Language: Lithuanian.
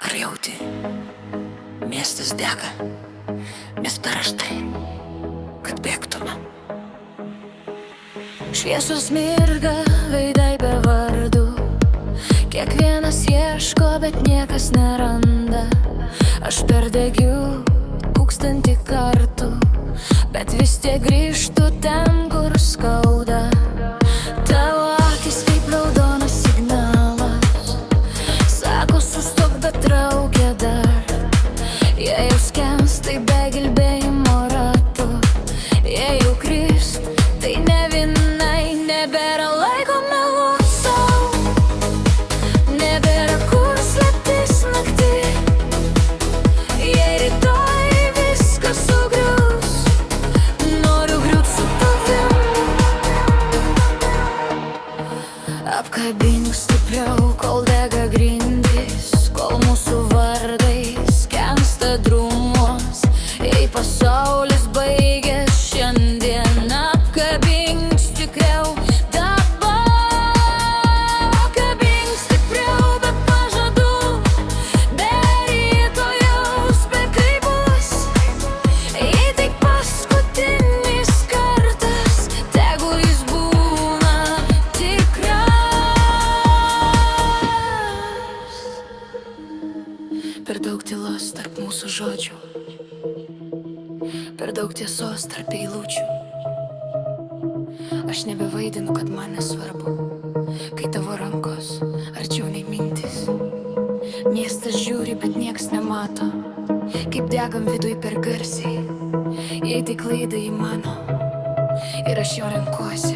Ar jauti, miestas dega, mes per aštai, kad bėgtume. Šviesos mirga, veidai be vardų. Kiekvienas ieško, bet niekas neranda. Aš perdegiu 1000 kartų, bet vis tiek grįžtu ten, kur skauda. Tavo akis kaip raudonas signalas, sako sustok, bet traukia dar. Jei jau skens, tai be gelbėjimo ratų. Jei jau krist, tai ne vienai. Nebėra laiko meluot sau, nebėra kur slėptis naktį. Jei rytoj viskas sugrius, noriu griūt su tavim. Apkabink stipriau, kol dega grindys, kol mūsų vardai skęsta drumos. Jei pasaulis baigės šiandien, apkabink stipriau dabar. Apkabink stipriau be pažadų, be rytojaus, be kaip bus. Jei tai paskutinis kartas, tegul jis būna tikras. Per daug tylos tarp mūsų žodžių, per daug tiesos tarp eilučių. Aš nebevaidinu, kad man nesvarbu, kai tavo rankos arčiau nei mintis. Miestas žiūri, bet nieks nemato, kaip degam viduj per garsiai. Jei tai klaida į mano ir aš jo renkuosi,